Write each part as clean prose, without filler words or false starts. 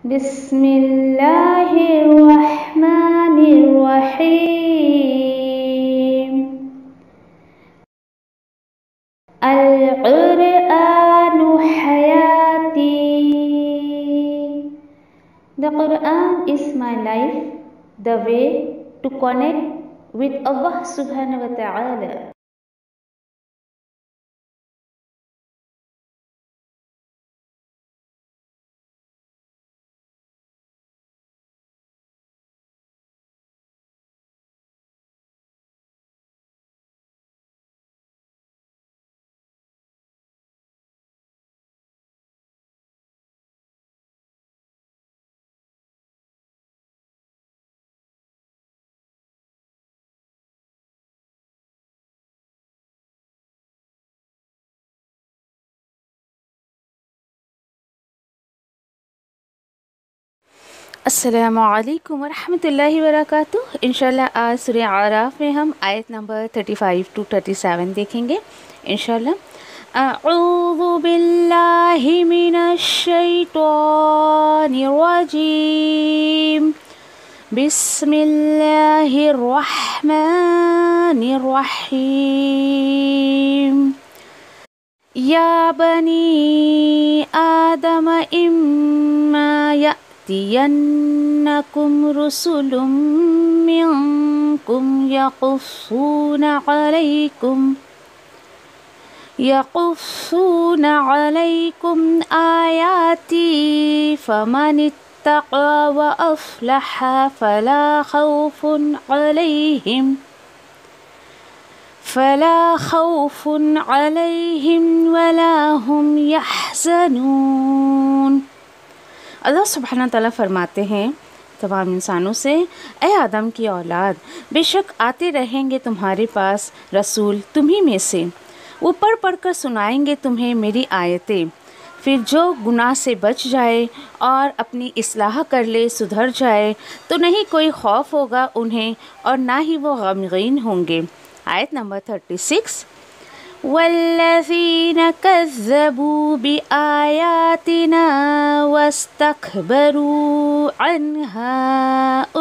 بسم اللہ الرحمن الرحیم القرآن حیاتی. The Quran is my life, the way to connect with Allah subhanahu wa ta'ala. السلام علیکم ورحمۃ اللہ وبرکاتہ. انشاءاللہ آج سورہ اعراف میں ہم آیت نمبر 35 to 37 دیکھیں گے انشاءاللہ. اعوذ باللہ من الشیطان الرجیم. بسم اللہ الرحمن الرحیم. یا بنی آدم اما يأتينكم رسل منكم يقصون عليكم آياتي فمن اتقى وأصلح فلا خوف عليهم ولا هم يحزنون. اللہ سبحانہ تعالیٰ فرماتے ہیں تمام انسانوں سے، اے آدم کی اولاد، بے شک آتے رہیں گے تمہارے پاس رسول تمہیں میں سے، وہ پڑھ پڑھ کر سنائیں گے تمہیں میری آیتیں، پھر جو گناہ سے بچ جائے اور اپنی اصلاح کر لے، سدھر جائے تو نہیں کوئی خوف ہوگا انہیں اور نہ ہی وہ غمگین ہوں گے. آیت نمبر 36. والذین کذبوا بآیاتنا واستکبروا عنہا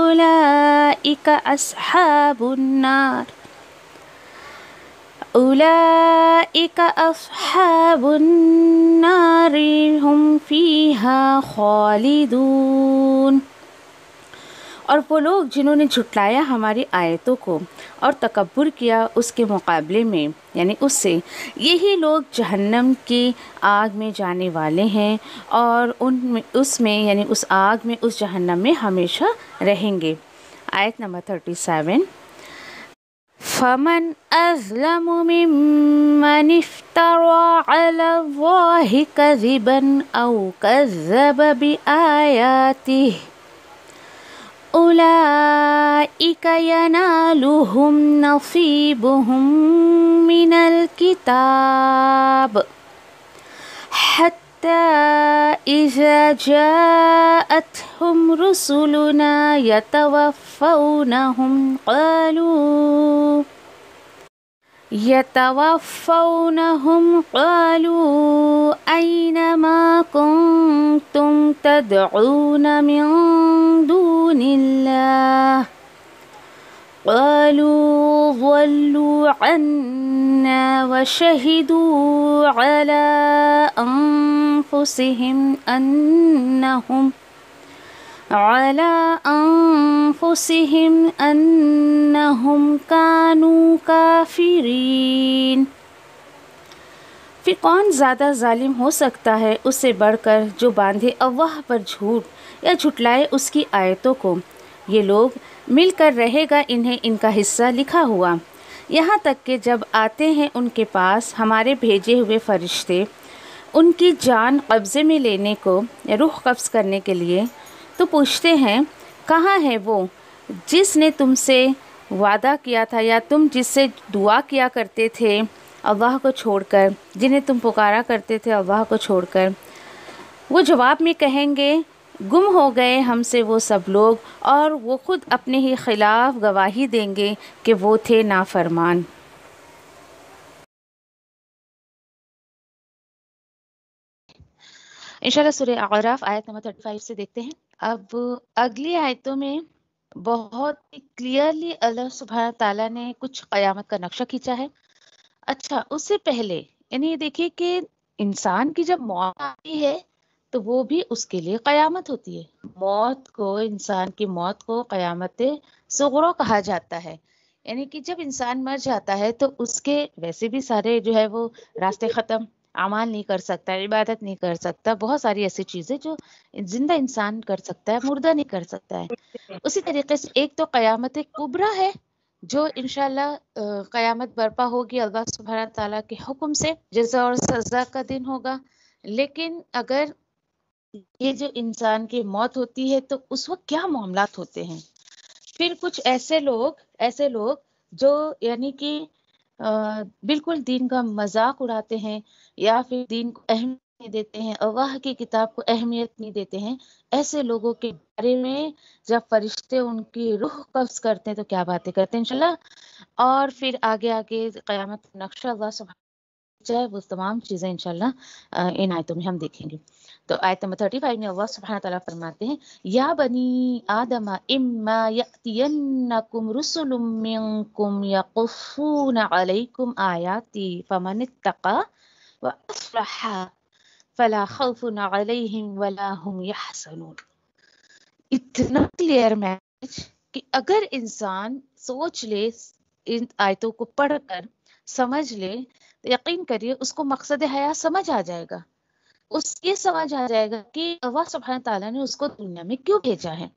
اولئک اصحاب النار ہم فیہا خالدون. اور وہ لوگ جنہوں نے جھٹلایا ہماری آیتوں کو اور تکبر کیا اس کے مقابلے میں یعنی اس سے، یہی لوگ جہنم کی آگ میں جانے والے ہیں اور اس میں یعنی اس آگ میں، اس جہنم میں ہمیشہ رہیں گے. آیت نمبر 37. فمن اظلم ممن افترى على الله كذبا او كذب بآياته أولئك ينالهم نصيبهم من الكتاب حتى إذا جاءتهم رسلنا يتوفونهم قالوا أين ما كنتم تدعون من دون الله قالوا ضلوا عنا وشهدوا على أنفسهم أنهم كانوا كافرين. پھر کون زیادہ ظالم ہو سکتا ہے اس سے بڑھ کر جو باندھے اللہ پر جھوٹ یا جھٹلائے اس کی آیتوں کو. یہ لوگ مل کر رہے گا انہیں ان کا حصہ لکھا ہوا، یہاں تک کہ جب آتے ہیں ان کے پاس ہمارے بھیجے ہوئے فرشتے ان کی جان قبضے میں لینے کو یا روح قبض کرنے کے لیے، تو پوچھتے ہیں کہاں ہے وہ جس نے تم سے وعدہ کیا تھا یا تم جس سے دعا کیا کرتے تھے اللہ کو چھوڑ کر، جنہیں تم پکارا کرتے تھے اللہ کو چھوڑ کر. وہ جواب میں کہیں گے گم ہو گئے ہم سے وہ سب لوگ، اور وہ خود اپنے ہی خلاف گواہی دیں گے کہ وہ تھے نافرمان. انشاءاللہ سورہ اعراف آیت نمبر 35 سے دیکھتے ہیں. اب اگلی آیتوں میں بہت کلیئرلی اللہ سبحانہ تعالیٰ نے کچھ قیامت کا نقشہ کھینچا ہے. اچھا، اس سے پہلے یعنی یہ دیکھیے کہ انسان کی جب موت آتی ہے تو وہ بھی اس کے لیے قیامت ہوتی ہے. موت کو، انسان کی موت کو قیامت صغریٰ کہا جاتا ہے. یعنی کہ جب انسان مر جاتا ہے تو اس کے ویسے بھی سارے جو ہے وہ راستے ختم، اعمال نہیں کر سکتا، عبادت نہیں کر سکتا، بہت ساری ایسی چیزیں جو زندہ انسان کر سکتا ہے، مردہ نہیں کر سکتا ہے. اسی طریقے سے ایک تو قیامت کبریٰ ہے جو انشاءاللہ قیامت برپا ہوگی اللہ سبحانہ تعالیٰ کے حکم سے، جزا اور سزا کا دن ہوگا. لیکن اگر یہ جو انسان کی موت ہوتی ہے تو اس وقت کیا معاملات ہوتے ہیں؟ پھر کچھ ایسے لوگ جو یعنی کہ بالکل دین کا مذاق اڑاتے ہیں یا پھر دین کو اہمیت نہیں دیتے ہیں، اللہ کی کتاب کو اہمیت نہیں دیتے ہیں، ایسے لوگوں کے بارے میں جب فرشتے ان کی روح قبض کرتے ہیں تو کیا باتیں کرتے ہیں انشاءاللہ. اور پھر آگے قیامت کا نقشہ اللہ سبحانہ چاہے وہ تمام چیزیں انشاءاللہ ان آیتوں میں ہم دیکھیں گے. تو آیت نمبر 35 میں اللہ سبحانہ تعالیٰ فرماتے ہیں یا بنی آدم اما یأتینکم رسل منکم یقصون علیکم آیاتی فمن اتقى واصلح فلا خوف علیہم ولا هم یحزنون. اتنا کلیئر میسج کہ اگر انسان سوچ لے، ان آیتوں کو پڑھ کر سمجھ لے تو یقین کریے اس کو مقصد حیات سمجھ آ جائے گا. اس یہ سمجھ آ جائے گا کہ اللہ سبحانہ تعالیٰ نے اس کو دنیا میں کیوں بھیجا ہے.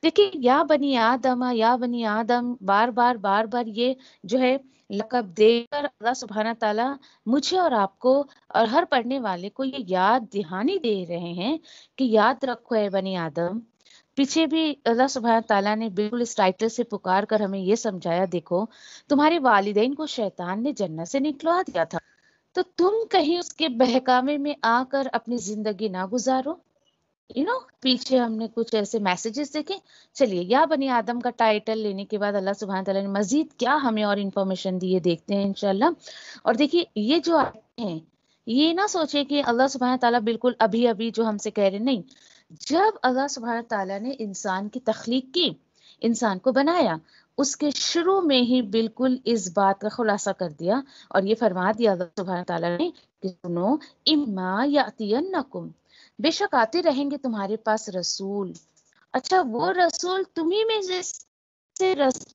دیکھیے یا بنی آدم بار بار یہ جو ہے لقب دے کر اللہ سبحانہ تعالیٰ مجھے اور آپ کو اور ہر پڑھنے والے کو یہ یاد دہانی دے رہے ہیں کہ یاد رکھو اے بنی آدم. پیچھے بھی اللہ سبحانہ تعالیٰ نے بالکل اس ٹائٹل سے پکار کر ہمیں یہ سمجھایا، دیکھو تمہارے والدین کو شیطان نے جنت سے نکلوا دیا تھا تو تم کہیں اس کے بہکاوے میں آ کر اپنی زندگی نہ گزارو. پیچھے ہم نے کچھ ایسے میسیجز دیکھے. چلیے یا بنی آدم کا ٹائٹل لینے کے بعد اللہ سبحانہ تعالیٰ نے مزید کیا ہمیں اور انفارمیشن دی ہے دیکھتے ہیں انشاءاللہ. اور دیکھیے یہ جو آتے ہیں یہ نہ سوچے کہ اللہ سبحانہ تعالیٰ بالکل ابھی جو ہم سے کہہ رہے، نہیں. جب اللہ سبحانہ تعالیٰ نے انسان کی تخلیق کی، انسان کو بنایا، اس کے شروع میں ہی بالکل اس بات کا خلاصہ کر دیا اور یہ فرما دیا اللہ سبحانہ تعالیٰ نے کہ سنو اما یاتینکم، بے شک آتے رہیں گے تمہارے پاس رسول. اچھا وہ رسول تمہیں میں سے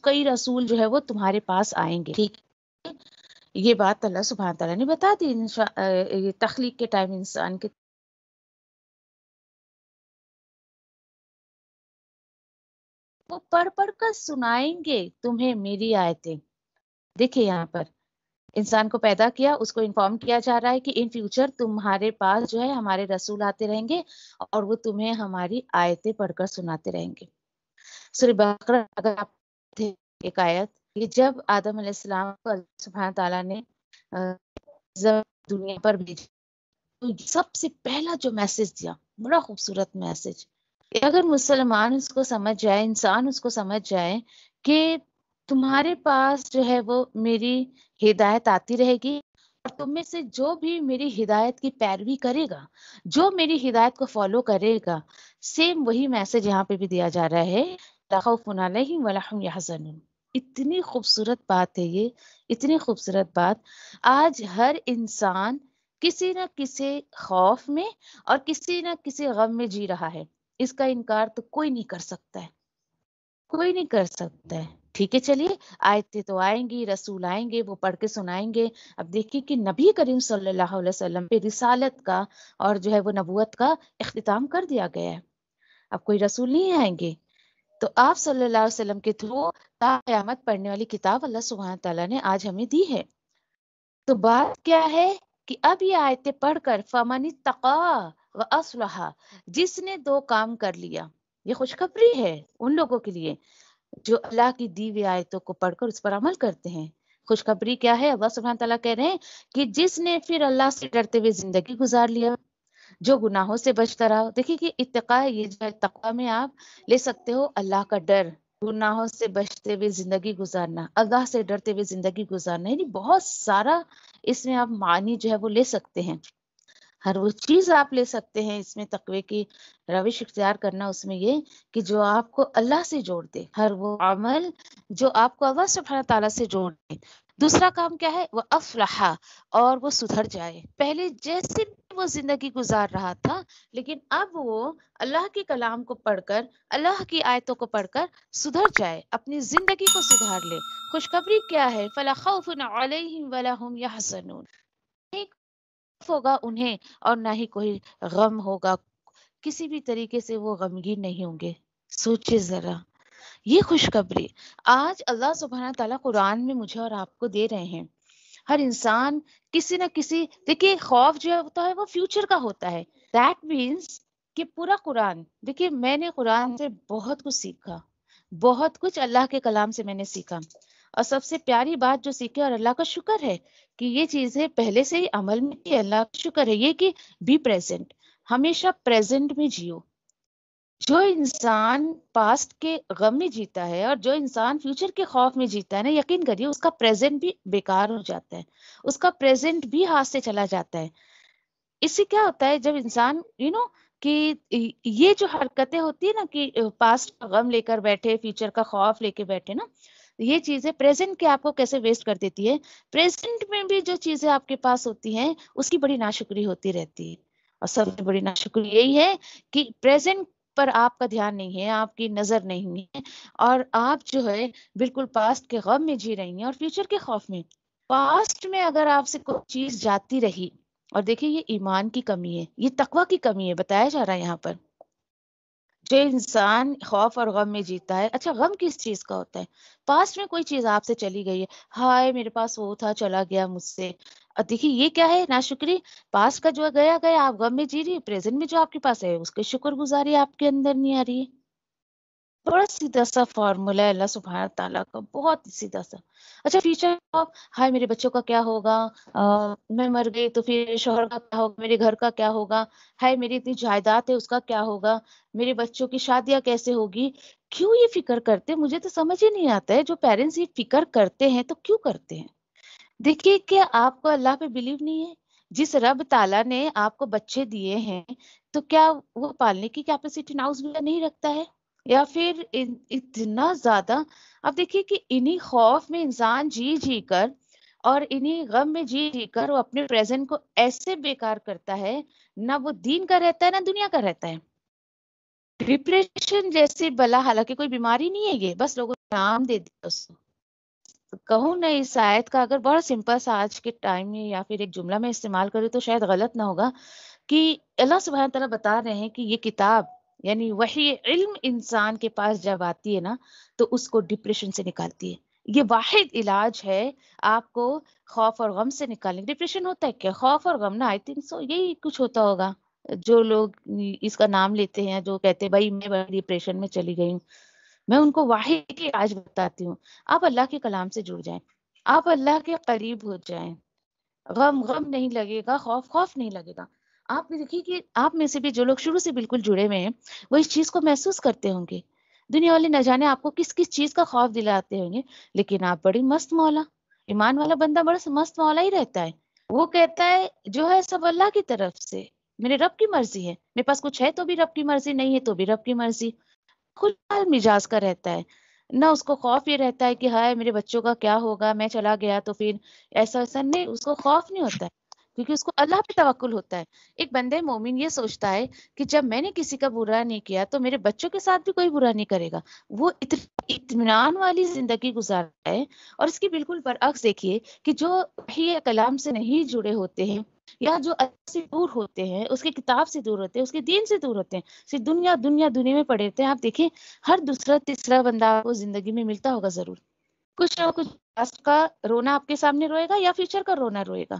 کئی رسول جو ہے وہ تمہارے پاس آئیں گے. ٹھیک ہے، یہ بات اللہ سبحانہ تعالیٰ نے بتا دی تخلیق کے ٹائم انسان کے. وہ پڑھ کر سنائیں گے تمہیں میری آیتیں. دیکھیے یہاں پر انسان کو پیدا کیا، اس کو انفارم کیا جا رہا ہے کہ ان فیوچر تمہارے پاس جو ہے ہمارے رسول آتے رہیں گے اور وہ تمہیں ہماری آیتیں پڑھ کر سناتے رہیں گے. سورہ بقرہ اگر آپ تھے ایک آیت، کہ جب آدم علیہ السلام کو اللہ سبحانہ تعالیٰ نے دنیا پر بھیجا تو سب سے پہلا جو میسج دیا، بڑا خوبصورت میسج، اگر مسلمان اس کو سمجھ جائے، انسان اس کو سمجھ جائے کہ تمہارے پاس جو ہے وہ میری ہدایت آتی رہے گی اور تم میں سے جو بھی میری ہدایت کی پیروی کرے گا، جو میری ہدایت کو فالو کرے گا، سیم وہی میسج یہاں پہ بھی دیا جا رہا ہے، لا خوف علیہم ولا هم یحزنون. اتنی خوبصورت بات ہے یہ، اتنی خوبصورت بات. آج ہر انسان کسی نہ کسی خوف میں اور کسی نہ کسی غم میں جی رہا ہے. اس کا انکار تو کوئی نہیں کر سکتا ہے، کوئی نہیں کر سکتا ہے. ٹھیک ہے، چلیے آیتیں تو آئیں گی، رسول آئیں گے، وہ پڑھ کے سنائیں گے. اب دیکھیے کہ نبی کریم صلی اللہ علیہ وسلم پہ رسالت کا اور جو ہے وہ نبوت کا اختتام کر دیا گیا ہے. اب کوئی رسول نہیں آئیں گے تو آپ صلی اللہ علیہ وسلم کے تھرو تا قیامت پڑھنے والی کتاب اللہ سبحانہ تعالیٰ نے آج ہمیں دی ہے. تو بات کیا ہے کہ اب یہ آیتیں پڑھ کر فمن اتقی واصلح، جس نے دو کام کر لیا، یہ خوشخبری ہے ان لوگوں کے لیے جو اللہ کی دی ہوئی آیتوں کو پڑھ کر اس پر عمل کرتے ہیں. خوشخبری کیا ہے؟ اللہ سبحانہ تعالیٰ کہہ رہے ہیں کہ جس نے پھر اللہ سے ڈرتے ہوئے زندگی گزار لیا، جو گناہوں سے بچتا رہا. دیکھیے کہ اتقاء، یہ جو ہے تقویٰ میں آپ لے سکتے ہو اللہ کا ڈر، گناہوں سے بچتے ہوئے زندگی گزارنا، اللہ سے ڈرتے ہوئے زندگی گزارنا، یعنی بہت سارا اس میں آپ معنی جو ہے وہ لے سکتے ہیں. ہر وہ چیز آپ لے سکتے ہیں اس میں تقوی کی روش اختیار کرنا، اس میں یہ کہ جو آپ کو اللہ سے جوڑ دے، ہر وہ عمل جو آپ کو اللہ سبحانہ تعالیٰ سے جوڑ دے۔ دوسرا کام کیا ہے؟ وہ افلحا، اور وہ سدھر جائے۔ پہلے جیسے وہ زندگی گزار رہا تھا، لیکن اب وہ اللہ کے کلام کو پڑھ کر، اللہ کی آیتوں کو پڑھ کر سدھر جائے، اپنی زندگی کو سدھار لے۔ خوشخبری کیا ہے؟ فلا خوف علیہم ولا هم یحزنون، ہوگا انہیں اور نہ ہی کوئی غم ہوگا، کسی بھی طریقے سے وہ غمگین نہیں ہوں گے۔ سوچے ذرا، یہ خوشخبری آج اللہ سبحانہ تعالیٰ قرآن میں مجھے اور آپ کو دے رہے ہیں۔ ہر انسان کسی نہ کسی، دیکھیے خوف جو ہوتا ہے وہ فیوچر کا ہوتا ہے۔ دیٹ مینس کہ پورا قرآن، دیکھیے میں نے قرآن سے بہت کچھ سیکھا، بہت کچھ اللہ کے کلام سے میں نے سیکھا، اور سب سے پیاری بات جو سیکھے، اور اللہ کا شکر ہے کہ یہ چیزیں پہلے سے ہی عمل میں کی، اللہ کا شکر ہے یہ کہ بی پریزنٹ، ہمیشہ پریزنٹ میں جیو۔ جو انسان پاسٹ کے غم میں جیتا ہے اور جو انسان فیوچر کے خوف میں جیتا ہے نا، یقین کریے اس کا پریزنٹ بھی بیکار ہو جاتا ہے، اس کا پریزنٹ بھی ہاتھ سے چلا جاتا ہے۔ اس سے کیا ہوتا ہے جب انسان کہ یہ جو حرکتیں ہوتی ہے نا کہ پاسٹ کا غم لے کر بیٹھے، فیوچر کا خوف لے کے بیٹھے نا، یہ چیزیں پریزنٹ کے آپ کو کیسے ویسٹ کر دیتی ہے۔ پریزنٹ میں بھی جو چیزیں آپ کے پاس ہوتی ہیں اس کی بڑی ناشکری ہوتی رہتی ہے، اور سب سے بڑی ناشکری یہی ہے کہ پریزنٹ پر آپ کا دھیان نہیں ہے، آپ کی نظر نہیں ہے، اور آپ جو ہے بالکل پاسٹ کے غم میں جی رہی ہیں اور فیوچر کے خوف میں۔ پاسٹ میں اگر آپ سے کوئی چیز جاتی رہی، اور دیکھیں یہ ایمان کی کمی ہے، یہ تقوی کی کمی ہے، بتایا جا رہا ہے یہاں پر۔ جو انسان خوف اور غم میں جیتا ہے، اچھا غم کس چیز کا ہوتا ہے؟ پاسٹ میں کوئی چیز آپ سے چلی گئی ہے، ہائے میرے پاس وہ تھا چلا گیا مجھ سے، اور دیکھیے یہ کیا ہے؟ ناشکری۔ پاسٹ کا جو گیا گیا، آپ غم میں جی رہی ہے، پریزنٹ میں جو آپ کے پاس ہے اس کے شکر گزاری آپ کے اندر نہیں آ رہی ہے۔ بڑا سیدھا سا فارمولا ہے اللہ سبحانہ تعالیٰ کا، بہت سیدھا سا۔ اچھا فیوچر آپ، ہائے میرے بچوں کا کیا ہوگا، میں مر گئی تو پھر شوہر کا کیا ہوگا، میرے گھر کا کیا ہوگا، ہائے میری اتنی جائیداد ہے اس کا کیا ہوگا، میرے بچوں کی شادیاں کیسے ہوگی۔ کیوں یہ فکر کرتے؟ مجھے تو سمجھ ہی نہیں آتا ہے، جو پیرنٹس یہ فکر کرتے ہیں تو کیوں کرتے ہیں؟ دیکھیے کہ آپ کو اللہ پہ بلیو نہیں ہے؟ جس رب تعالیٰ نے آپ کو بچے دیے ہیں تو کیا وہ پالنے کی کیپیسٹی ناؤز باللہ نہیں رکھتا ہے؟ یا پھر اتنا زیادہ، اب دیکھیے کہ انہی خوف میں انسان جی جی کر اور انہی غم میں جی جی کر وہ اپنے پریزنٹ کو ایسے بیکار کرتا ہے، نہ وہ دین کا رہتا ہے نہ دنیا کا رہتا ہے۔ ڈپریشن جیسی بلا، حالانکہ کوئی بیماری نہیں ہے، یہ بس لوگوں نے نام دے دیا اس کو۔ کہوں نہ اس آیت کا اگر بڑا سمپل سا آج کے ٹائم میں یا پھر ایک جملہ میں استعمال کرے تو شاید غلط نہ ہوگا، کہ اللہ سبحانہ تعالیٰ بتا رہے ہیں کہ یہ کتاب یعنی وحی علم انسان کے پاس جب آتی ہے نا تو اس کو ڈپریشن سے نکالتی ہے۔ یہ واحد علاج ہے آپ کو خوف اور غم سے نکالنے۔ ڈپریشن ہوتا ہے کیا؟ خوف اور غم نا، آئی تھنک سو یہی کچھ ہوتا ہوگا۔ جو لوگ اس کا نام لیتے ہیں، جو کہتے ہیں بھائی میں بڑی ڈپریشن میں چلی گئی ہوں، میں ان کو واحد کی علاج بتاتی ہوں۔ آپ اللہ کے کلام سے جڑ جائیں، آپ اللہ کے قریب ہو جائیں، غم غم نہیں لگے گا، خوف خوف نہیں لگے گا۔ آپ دیکھیے کہ آپ میں سے بھی جو لوگ شروع سے بالکل جڑے ہوئے ہیں وہ اس چیز کو محسوس کرتے ہوں گے۔ دنیا والے نہ جانے آپ کو کس کس چیز کا خوف دلاتے ہوں گے، لیکن آپ بڑی مست مولا، ایمان والا بندہ بڑا مست مولا ہی رہتا ہے۔ وہ کہتا ہے جو ہے سب اللہ کی طرف سے، میرے رب کی مرضی ہے، میرے پاس کچھ ہے تو بھی رب کی مرضی، نہیں ہے تو بھی رب کی مرضی۔ خوشحال مزاج کا رہتا ہے، نہ اس کو خوف یہ رہتا ہے کہ ہائے میرے بچوں کا کیا ہوگا، میں چلا گیا تو پھر ایسا ایسا نہیں، اس کو خوف نہیں ہوتا ہے، کیونکہ اس کو اللہ پہ توکل ہوتا ہے۔ ایک بندے مومن یہ سوچتا ہے کہ جب میں نے کسی کا برا نہیں کیا تو میرے بچوں کے ساتھ بھی کوئی برا نہیں کرے گا، وہ اطمینان والی زندگی گزارتا ہے۔ اور اس کی بالکل برعکس دیکھیے کہ جو وحی کلام سے نہیں جڑے ہوتے ہیں یا جو اللہ سے دور ہوتے ہیں، اس کی کتاب سے دور ہوتے ہیں، اس کے دین سے دور ہوتے ہیں، صرف دنیا دنیا دنیا میں پڑے رہتے ہیں، آپ دیکھیں ہر دوسرا تیسرا بندہ آپ کو زندگی میں ملتا ہوگا ضرور، کچھ نہ کچھ پاسٹ کا رونا آپ کے سامنے روئے گا یا فیوچر کا رونا روئے گا۔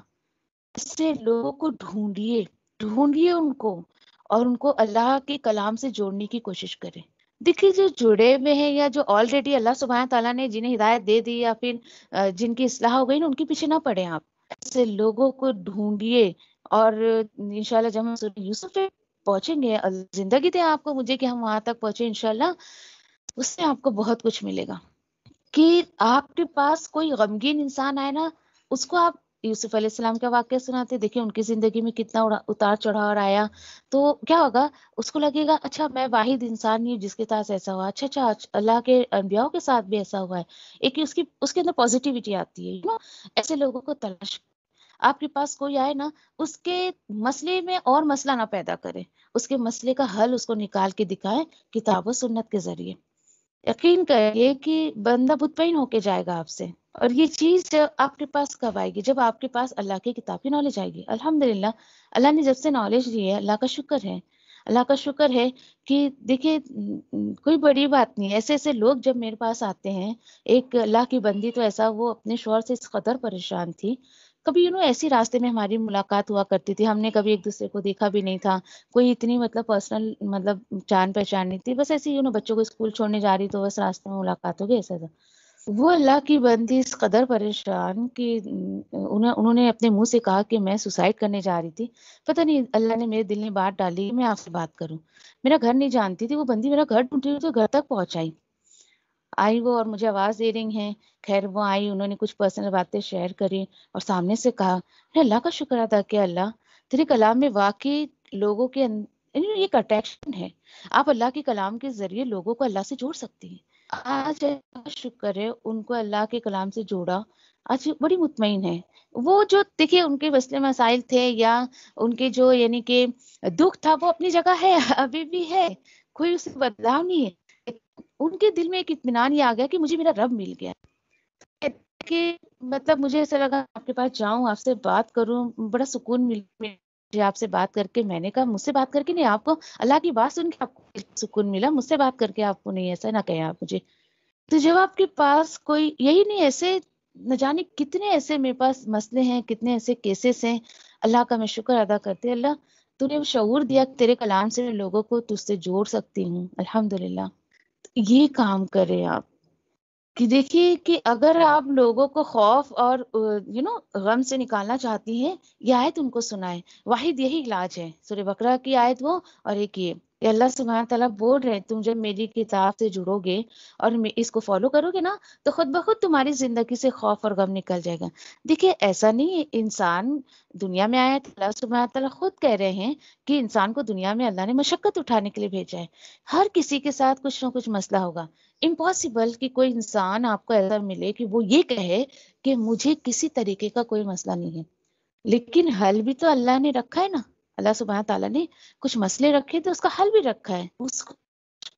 ایسے لوگوں کو ڈھونڈیے، ڈھونڈیے ان کو، اور ان کو اللہ کے کلام سے جوڑنے کی کوشش کریں۔ دیکھیے جو جڑے ہوئے ہیں یا جو آلریڈی اللہ سبحانہ تعالیٰ نے جنہیں ہدایت دے دی یا پھر جن کی اصلاح ہو گئی نا، ان کے پیچھے نہ پڑیں آپ، ایسے لوگوں کو ڈھونڈیے۔ اور انشاءاللہ جب ہم سورہ یوسف پہ پہنچیں گے، زندگی دے آپ کو مجھے کہ ہم وہاں تک پہنچے انشاءاللہ، اس سے آپ کو بہت کچھ ملے گا۔ کہ آپ کے پاس کوئی غمگین انسان آئے نا، اس کو آپ یوسف علیہ السلام کا واقعہ سناتے، دیکھیں ان کی زندگی میں کتنا اتار چڑھاؤ آیا، تو کیا ہوگا، اس کو لگے گا اچھا میں واحد انسان نہیں ہوں جس کے ساتھ ایسا ہوا، اچھا اللہ کے انبیاء کے ساتھ بھی ایسا ہوا ہے، ایک اس کے اندر پازیٹیوٹی آتی ہے، ایسے لوگوں کو تلاش، آپ کے پاس کوئی آئے نا، اس کے مسئلے میں اور مسئلہ نہ پیدا کرے، اس کے مسئلے کا حل اس کو نکال کے دکھائے کتاب و سنت کے ذریعے، یقین کریے کہ بندہ مطمئن ہو کے جائے گا آپ سے۔ اور یہ چیز جب آپ کے پاس کب آئے گی، جب آپ کے پاس اللہ کی کتاب کی نالج آئے گی۔ الحمدللہ اللہ نے جب سے نالج دی ہے، اللہ کا شکر ہے، اللہ کا شکر ہے کہ دیکھیں کوئی بڑی بات نہیں ہے، ایسے ایسے لوگ جب میرے پاس آتے ہیں، ایک اللہ کی بندی تو ایسا وہ اپنے شوہر سے اس قدر پریشان تھی، کبھی ایسی راستے میں ہماری ملاقات ہوا کرتی تھی، ہم نے کبھی ایک دوسرے کو دیکھا بھی نہیں تھا، کوئی اتنی مطلب پرسنل مطلب جان پہچان نہیں تھی، بس ایسی بچوں کو اسکول چھوڑنے جا رہی تو بس راستے میں ملاقات ہو گئی، ایسا تھا۔ وہ اللہ کی بندی اس قدر پریشان کہ انہوں نے اپنے منہ سے کہا کہ میں سوسائڈ کرنے جا رہی تھی، پتہ نہیں اللہ نے میرے دل میں بات ڈالی میں آپ سے بات کروں، میرا گھر نہیں جانتی تھی وہ بندی، میرا گھر ڈھونڈ رہی تو گھر تک پہنچائی، آئی وہ اور مجھے آواز دے رہی ہیں، خیر وہ آئی، انہوں نے کچھ پرسنل باتیں شیئر کری اور سامنے سے کہا، میں اللہ کا شکر ادا کیا، اللہ تیرے کلام میں واقعی لوگوں کے ایک اٹیکشن ہے، آپ اللہ کے کلام کے ذریعے لوگوں کو اللہ سے جوڑ سکتی ہیں۔ آج اللہ کا شکر ہے ان کو اللہ کے کلام سے جوڑا، آج بڑی مطمئن ہے، وہ جو دیکھیے ان کے مسئلے مسائل تھے یا ان کے جو یعنی کہ دکھ تھا وہ اپنی جگہ ہے، ابھی بھی ہے، کوئی اسے بدلا نہیں ہے، ان کے دل میں ایک اطمینان یہ آ گیا کہ مجھے میرا رب مل گیا کہ مطلب مجھے ایسا لگا آپ کے پاس جاؤں، آپ سے بات کروں، بڑا سکون مجھے آپ سے بات کر کے، میں نے کہا مجھ سے بات کر کے نہیں، آپ کو اللہ کی بات سن کے آپ کو سکون ملا، مجھ سے بات کر کے آپ کو نہیں، ایسا نہ کہیں آپ مجھے۔ تو جب آپ کے پاس کوئی یہی نہیں، ایسے نہ جانے کتنے ایسے میرے پاس مسئلے ہیں، کتنے ایسے کیسز ہیں، اللہ کا میں شکر ادا کرتے، اللہ تو نے شعور دیا کہ تیرے کلام سے میں لوگوں کو تجھ سے جوڑ سکتی ہوں، الحمدللہ۔ یہ کام کریں آپ کہ دیکھیے کہ اگر آپ لوگوں کو خوف اور غم سے نکالنا چاہتی ہیں، یہ آیت ان کو سنائیں، واحد یہی علاج ہے، سورہ بقرہ کی آیت وہ اور ایک یہ کہ اللہ سبحانہ تعالیٰ بول رہے ہیں تم جب میری کتاب سے جڑو گے اور اس کو فالو کرو گے نا، تو خود بخود تمہاری زندگی سے خوف اور غم نکل جائے گا۔ دیکھیے ایسا نہیں ہے، انسان دنیا میں آیا ہے، اللہ سبحانہ تعالیٰ خود کہہ رہے ہیں کہ انسان کو دنیا میں اللہ نے مشقت اٹھانے کے لیے بھیجا ہے، ہر کسی کے ساتھ کچھ نہ کچھ مسئلہ ہوگا، امپاسبل کہ کوئی انسان آپ کو ایسا ملے کہ وہ یہ کہے کہ مجھے کسی طریقے کا کوئی مسئلہ نہیں ہے، لیکن حل بھی تو اللہ نے رکھا ہے نا، اللہ سبحانہ تعالیٰ نے کچھ مسئلے رکھے تو اس کا حل بھی رکھا ہے، اس کو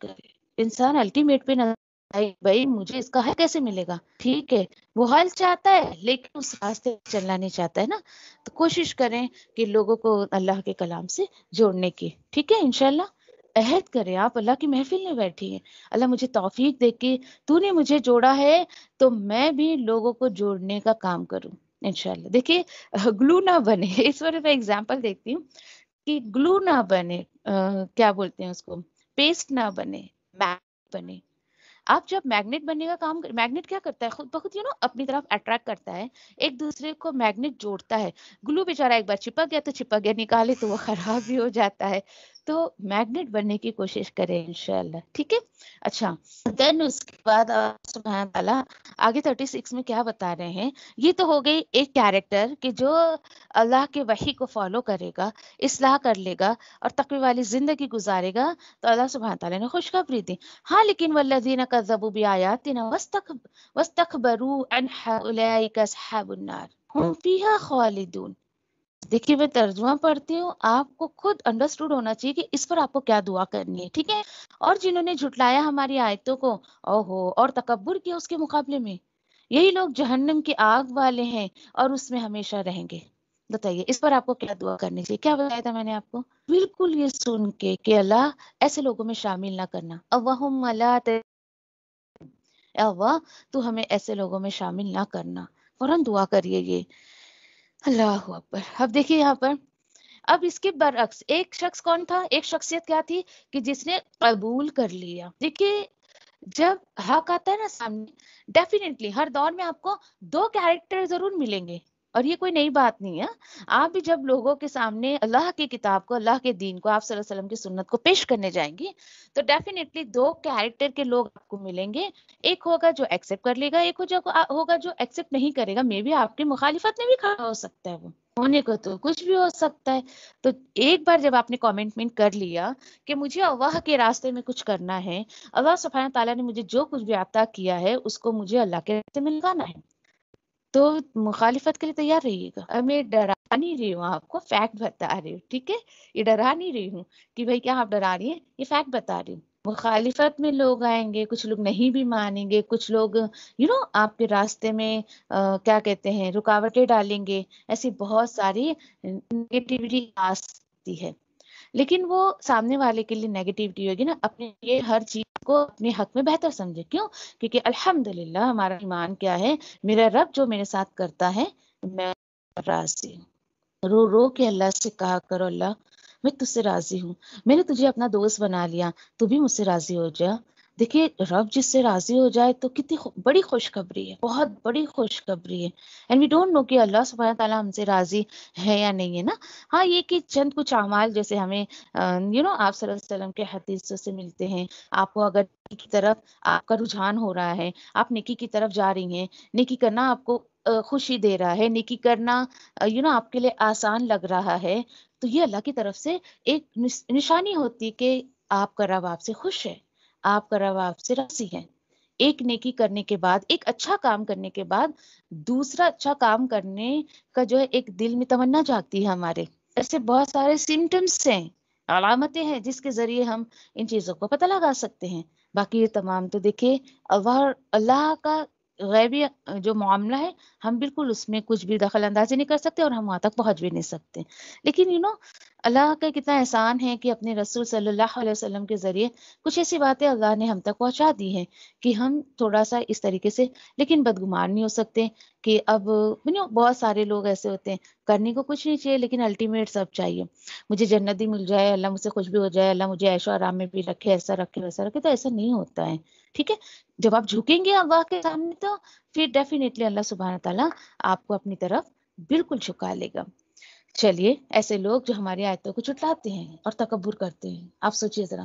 کرے۔ انسان الٹیمیٹ پہ نہ بھائی مجھے اس کا حل کیسے ملے گا، ٹھیک ہے وہ حل چاہتا ہے لیکن اس راستے چلنا نہیں چاہتا ہے نا، تو کوشش کریں کہ لوگوں کو اللہ کے کلام سے جوڑنے کی، ٹھیک ہے، انشاءاللہ عہد کریں، آپ اللہ کی محفل میں بیٹھی ہیں، اللہ مجھے توفیق دے کے تو نے مجھے جوڑا ہے تو میں بھی لوگوں کو جوڑنے کا کام کروں انشاءاللہ۔ دیکھیے گلو نہ بنے، اس پر میں ایگزامپل دیکھتی ہوں کہ گلو نہ بنے، کیا بولتے ہیں اس کو، پیسٹ نہ بنے، میگنیٹ بنے۔ آپ جب میگنیٹ بننے کا کام میگنیٹ کیا کرتا ہے، خود بخود اپنی طرف اٹریکٹ کرتا ہے، ایک دوسرے کو میگنیٹ جوڑتا ہے، گلو بیچارہ ایک بار چپک گیا تو چپک گیا، نکالے تو وہ خراب بھی ہو جاتا ہے، تو میگنیٹ بننے کی کوشش کریں انشاءاللہ، ٹھیک ہے۔ اچھا دین اس کے بعد اللہ سبحانہ تعالیٰ آگے 36 میں کیا بتا رہے ہیں، یہ تو ہو گئی ایک کیریکٹر کہ جو اللہ کے وحی کو فالو کرے گا، اصلاح کر لے گا اور تقوی والی زندگی گزارے گا، تو اللہ سبحانہ تعالیٰ نے خوشخبری دی، ہاں لیکن والذین کذبوا بآیاتنا واستکبروا عنہا اولئک اصحاب النار ہم فیہا خالدون۔ دیکھیے میں ترجمہ پڑھتی ہوں، آپ کو خود انڈرسٹوڈ ہونا چاہیے کہ اس پر آپ کو کیا دعا کرنی ہے، ٹھیک ہے۔ اور جنہوں نے جھٹلایا ہماری آیتوں کو اوہو اور تکبر کیا اس کے مقابلے میں، یہی لوگ جہنم کی آگ والے ہیں اور اس میں ہمیشہ رہیں گے۔ بتائیے اس پر آپ کو کیا دعا کرنی چاہیے، کیا بتایا تھا میں نے آپ کو، بالکل یہ سن کے کہ اللہ ایسے لوگوں میں شامل نہ کرنا، اللہم لا اللہ تو ہمیں ایسے لوگوں میں شامل نہ کرنا، فوراً دعا کریے یہ، اللہ اکبر۔ اب دیکھیے یہاں پر اب اس کے برعکس ایک شخص کون تھا، ایک شخصیت کیا تھی کہ جس نے قبول کر لیا۔ دیکھیے جب حق آتا ہے نا سامنے، ڈیفینیٹلی ہر دور میں آپ کو دو کیریکٹر ضرور ملیں گے، اور یہ کوئی نئی بات نہیں ہے. آپ بھی جب لوگوں کے سامنے اللہ کی کتاب کو، اللہ کے دین کو، آپ صلی اللہ علیہ وسلم کی سنت کو پیش کرنے جائیں گی تو ڈیفینیٹلی دو کیریکٹر کے لوگ آپ کو ملیں گے. ایک ہوگا جو ایکسیپٹ کر لے گا، ایک ہوگا جو ایکسیپٹ نہیں کرے گا. میں بھی آپ کی مخالفت میں بھی کھڑا ہو سکتا ہے، وہ ہونے کو تو کچھ بھی ہو سکتا ہے. تو ایک بار جب آپ نے کمنٹمنٹ کر لیا کہ مجھے اللہ کے راستے میں کچھ کرنا ہے، اللہ سبحانہ تعالیٰ نے مجھے جو کچھ بھی عطا کیا ہے اس کو مجھے اللہ کے راستے میں لگانا ہے، تو مخالفت کے لیے تیار رہیے گا. اب میں ڈرا نہیں رہی ہوں، آپ کو فیکٹ بتا رہی ہوں، ٹھیک ہے. یہ ڈرا نہیں رہی ہوں کہ بھائی کیا آپ ڈرا رہی ہیں، یہ فیکٹ بتا رہی ہوں. مخالفت میں لوگ آئیں گے، کچھ لوگ نہیں بھی مانیں گے، کچھ لوگ آپ کے راستے میں کیا کہتے ہیں رکاوٹیں ڈالیں گے. ایسی بہت ساری نگیٹیوٹی آ سکتی ہے، لیکن وہ سامنے والے کے لیے نیگیٹیوٹی ہوگی نا، اپنے لیے ہر چیز کو اپنے حق میں بہتر سمجھے. کیوں؟ کیونکہ الحمدللہ ہمارا ایمان کیا ہے، میرا رب جو میرے ساتھ کرتا ہے میں راضی ہوں. رو رو کے اللہ سے کہا کرو، اللہ میں تجھ سے راضی ہوں، میں نے تجھے اپنا دوست بنا لیا، تو بھی مجھ سے راضی ہو جا. دیکھیے رب جس سے راضی ہو جائے تو کتنی بڑی خوشخبری ہے، بہت بڑی خوشخبری ہے. اینڈ وی ڈونٹ نو کہ اللہ سبحانہ تعالیٰ ہم سے راضی ہے یا نہیں ہے نا. ہاں یہ کہ چند کچھ اعمال جیسے ہمیں آپ صلی اللہ علیہ وسلم کے حدیثوں سے ملتے ہیں. آپ کو اگر نیکی کی طرف آپ کا رجحان ہو رہا ہے، آپ نیکی کی طرف جا رہی ہیں، نیکی کرنا آپ کو خوشی دے رہا ہے، نیکی کرنا آپ کے لیے آسان لگ رہا ہے، تو یہ اللہ کی طرف سے ایک نشانی ہوتی کہ آپ کا رب آپ سے خوش ہے، آپ کا رب آپ سے راضی ہے. ایک نیکی کرنے کے بعد، ایک اچھا کام کرنے کے بعد دوسرا اچھا کام کرنے کا جو ہے ایک دل میں تمنا جاگتی ہے ہمارے. ایسے بہت سارے سمٹمز ہیں، علامتیں ہیں جس کے ذریعے ہم ان چیزوں کو پتہ لگا سکتے ہیں. باقی یہ تمام تو دیکھیں اللہ کا غیبی جو معاملہ ہے، ہم بالکل اس میں کچھ بھی دخل اندازی نہیں کر سکتے اور ہم وہاں تک پہنچ بھی نہیں سکتے. لیکن اللہ کا کتنا احسان ہے کہ اپنے رسول صلی اللہ علیہ وسلم کے ذریعے کچھ ایسی باتیں اللہ نے ہم تک پہنچا دی ہیں کہ ہم تھوڑا سا اس طریقے سے لیکن بدگمان نہیں ہو سکتے کہ اب بہت سارے لوگ ایسے ہوتے ہیں کرنے کو کچھ نہیں چاہیے لیکن الٹیمیٹ سب چاہیے. مجھے جنت ہی مل جائے، اللہ مجھ سے خوش بھی ہو جائے، اللہ مجھے عیش و آرام میں بھی رکھے، ایسا رکھے ویسا رکھے، تو ایسا نہیں ہوتا ہے. ٹھیک ہے، جب آپ جھکیں گے اللہ کے سامنے تو پھر ڈیفینیٹلی اللہ سبحانہ تعالیٰ آپ کو اپنی طرف بالکل جھکا لے گا. چلیے، ایسے لوگ جو ہماری آیتوں کو جھٹلاتے ہیں اور تکبر کرتے ہیں، آپ سوچئے ذرا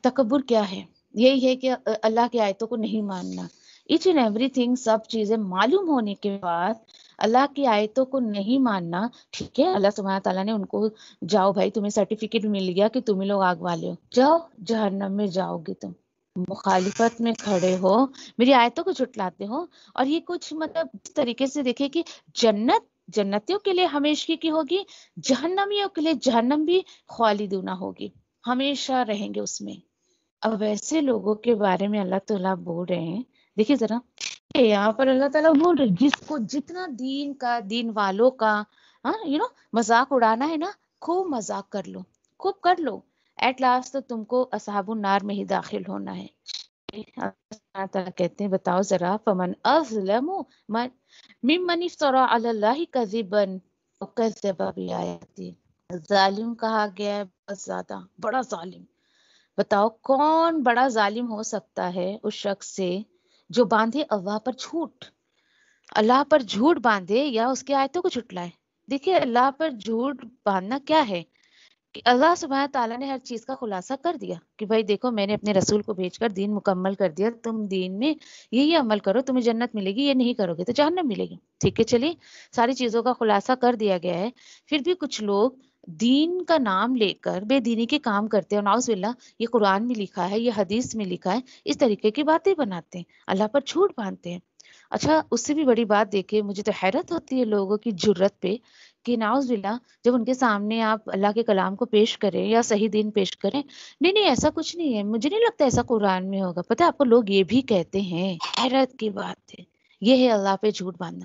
تکبر کیا ہے؟ یہی ہے کہ اللہ کی آیتوں کو نہیں ماننا. ایچ اینڈ ایوری تھنگ، سب چیزیں معلوم ہونے کے بعد اللہ کی آیتوں کو نہیں ماننا. ٹھیک ہے، اللہ سبحانہ تعالیٰ نے ان کو جاؤ بھائی تمہیں سرٹیفکیٹ مل گیا کہ تم ہی لوگ آگ والے ہو، جاؤ جہنم میں جاؤ گے. تم مخالفت میں کھڑے ہو، میری آیتوں کو جھٹلاتے ہو، اور یہ کچھ مطلب اس طریقے سے دیکھے کہ جنتیوں کے لیے ہمیشگی کی ہوگی، جہنمیوں کے لیے جہنم بھی خالدونہ ہوگی، ہمیشہ رہیں گے اس میں. اب ایسے لوگوں کے بارے میں اللہ تعالیٰ بول رہے ہیں، دیکھیے ذرا یہاں پر اللہ تعالیٰ بول رہے جس کو جتنا دین والوں کا مذاق اڑانا ہے نا، خوب مذاق کر لو، خوب کر لو. ایٹ لاسٹ تو تم کو اصحاب النار میں ہی داخل ہونا ہے. اللہ تعالیٰ کہتے ہیں بتاؤ ذرا، فمن اظلم ممن افترى علی اللہ کذبا وکذب بآیاتہ. ظالم کہا گیا ہے، بہت زیادہ بڑا ظالم. بتاؤ کون بڑا ظالم ہو سکتا ہے اس شخص سے جو باندھے اللہ پر جھوٹ، اللہ پر جھوٹ باندھے یا اس کی آیتوں کو جھٹلائے. دیکھیے اللہ پر جھوٹ باندھنا کیا ہے کہ اللہ سبحانہ تعالیٰ نے ہر چیز کا خلاصہ کر دیا کہ بھائی دیکھو میں نے اپنے رسول کو بھیج کر دین مکمل کر دیا، تم دین میں یہی عمل کرو تمہیں جنت ملے گی، یہ نہیں کرو گے تو جہنم ملے گی. ٹھیک ہے، چلیے ساری چیزوں کا خلاصہ کر دیا گیا ہے. پھر بھی کچھ لوگ دین کا نام لے کر بے دینی کے کام کرتے ہیں، اور نعوذ باللہ یہ قرآن میں لکھا ہے، یہ حدیث میں لکھا ہے، اس طریقے کی باتیں بناتے ہیں، اللہ پر جھوٹ باندھتے ہیں. اچھا اس سے بھی بڑی بات دیکھیں، مجھے تو حیرت ہوتی ہے لوگوں کی جرت پہ کہ نعوذ باللہ جب ان کے سامنے آپ اللہ کے کلام کو پیش کریں یا صحیح دین پیش کریں، نہیں ایسا کچھ نہیں ہے، مجھے نہیں لگتا ایسا قرآن میں ہوگا. پتہ ہے آپ کو لوگ یہ بھی کہتے ہیں، حیرت کی بات ہے. یہ ہے اللہ پہ جھوٹ باندھنا.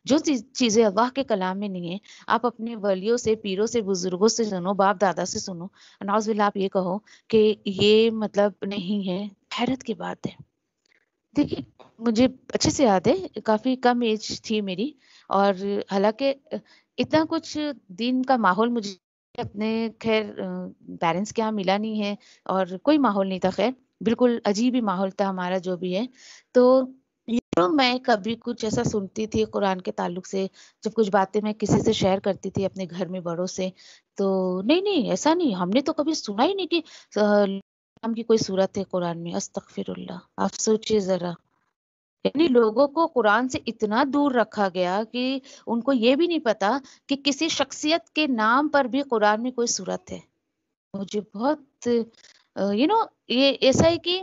جو چیزیں اللہ کے کلام میں نہیں ہیں آپ اپنے ولیوں سے، پیروں سے، بزرگوں سے سنو، باپ دادا سے سنو، نعوذ باللہ آپ یہ کہو کہ یہ مطلب نہیں ہے. حیرت کی بات ہے. دیکھیے مجھے اچھے سے یاد ہے، کافی کم ایج تھی میری، اور حالانکہ اتنا کچھ دین کا ماحول مجھے اپنے خیر پیرنٹس کے یہاں ملا نہیں ہے، اور کوئی ماحول نہیں تھا. خیر بالکل عجیب ہی ماحول تھا ہمارا جو بھی ہے. تو تو میں کبھی کچھ ایسا سنتی تھی قرآن کے تعلق سے، جب کچھ باتیں میں کسی سے شیئر کرتی تھی اپنے گھر میں بڑوں سے، تو نہیں نہیں ایسا نہیں، ہم نے تو کبھی سنا ہی نہیں کہ نام کی کوئی صورت ہے قرآن میں، استغفر اللہ! آپ سوچیے ذرا، یعنی لوگوں کو قرآن سے اتنا دور رکھا گیا کہ ان کو یہ بھی نہیں پتا کہ کسی شخصیت کے نام پر بھی قرآن میں کوئی صورت ہے۔ مجھے بہت یہ ایسا ہے کہ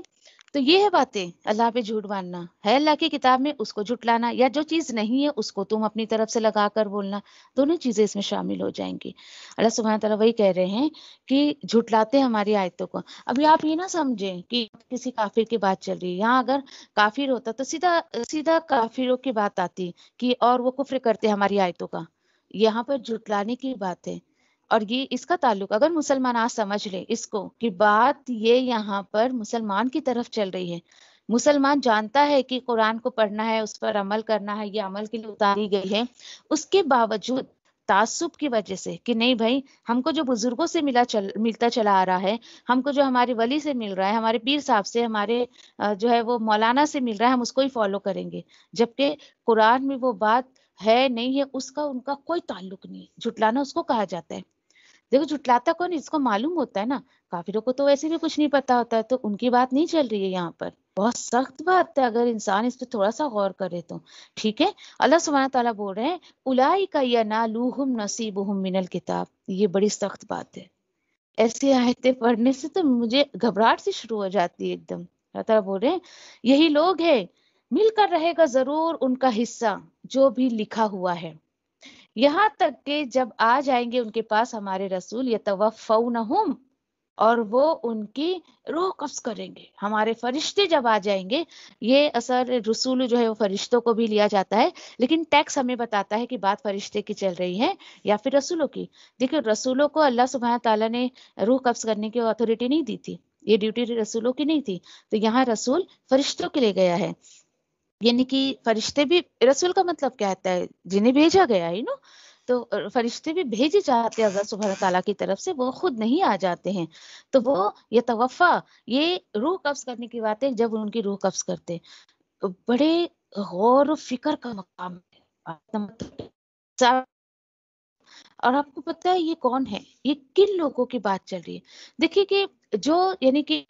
تو یہ ہے باتیں، اللہ پہ جھوٹ باندھنا ہے، اللہ کی کتاب میں اس کو جھٹلانا، یا جو چیز نہیں ہے اس کو تم اپنی طرف سے لگا کر بولنا، دونوں چیزیں اس میں شامل ہو جائیں گی۔ اللہ سبحانہ تعالیٰ وہی کہہ رہے ہیں کہ جھٹلاتے ہیں ہماری آیتوں کو۔ ابھی آپ یہ نہ سمجھیں کہ کسی کافر کی بات چل رہی ہے، یہاں اگر کافر ہوتا تو سیدھا سیدھا کافروں کی بات آتی کہ اور وہ کفر کرتے ہماری آیتوں کا، یہاں پر جھٹلانے کی بات ہے۔ اور یہ اس کا تعلق اگر مسلمان آج سمجھ لے اس کو کہ بات یہ یہاں پر مسلمان کی طرف چل رہی ہے، مسلمان جانتا ہے کہ قرآن کو پڑھنا ہے، اس پر عمل کرنا ہے، یہ عمل کے لیے اتاری گئی ہے، اس کے باوجود تعصب کی وجہ سے کہ نہیں بھائی ہم کو جو بزرگوں سے ملتا چلا آ رہا ہے، ہم کو جو ہمارے ولی سے مل رہا ہے، ہمارے پیر صاحب سے، ہمارے جو ہے وہ مولانا سے مل رہا ہے، ہم اس کو ہی فالو کریں گے، جبکہ قرآن میں وہ بات ہے نہیں ہے، اس کا ان کا کوئی تعلق نہیں ہے۔ جھٹلانا اس کو کہا جاتا ہے۔ دیکھو جھٹلاتا کون ہے؟ اس کو معلوم ہوتا ہے نا، کافروں کو تو ویسے بھی کچھ نہیں پتا ہوتا ہے، تو ان کی بات نہیں چل رہی ہے یہاں پر۔ بہت سخت بات ہے اگر انسان اس پہ تھوڑا سا غور کرے تو، ٹھیک ہے۔ اللہ سبحانہ تعالیٰ بول رہے ہیں اولئک ینالوہم نصیبہم من الکتاب، یہ بڑی سخت بات ہے۔ ایسی آیتیں پڑھنے سے تو مجھے گھبراہٹ سی شروع ہو جاتی ہے ایک دم۔ اللہ تعالیٰ بول رہے ہیں یہی لوگ ہیں، مل کر رہے گا ضرور ان کا حصہ جو بھی لکھا ہوا ہے، یہاں تک کہ جب آ جائیں گے ان کے پاس ہمارے رسول یتوفونہم، اور وہ ان کی روح قبض کریں گے، ہمارے فرشتے جب آ جائیں گے۔ یہ اثر رسول جو ہے وہ فرشتوں کو بھی لیا جاتا ہے، لیکن ٹیکس ہمیں بتاتا ہے کہ بات فرشتے کی چل رہی ہے یا پھر رسولوں کی۔ دیکھیں رسولوں کو اللہ سبحانہ تعالیٰ نے روح قبض کرنے کی اتھارٹی نہیں دی تھی، یہ ڈیوٹی رسولوں کی نہیں تھی، تو یہاں رسول فرشتوں کے لیے گیا ہے، یعنی کہ فرشتے بھی، رسول کا مطلب کیا ہوتا ہے؟ جنہیں بھیجا گیا ہے نا، تو فرشتے بھی بھیجے جاتے ہیں اللہ سبحانہ تعالیٰ کی طرف سے، وہ خود نہیں آ جاتے ہیں، تو وہ یہ توفع، یہ روح قبض کرنے کی بات ہے، جب ان کی روح قبض کرتے بڑے غور و فکر کا مقام ہے۔ اور آپ کو پتہ ہے یہ کون ہے؟ یہ کن لوگوں کی بات چل رہی ہے؟ دیکھیے کہ جو یعنی کہ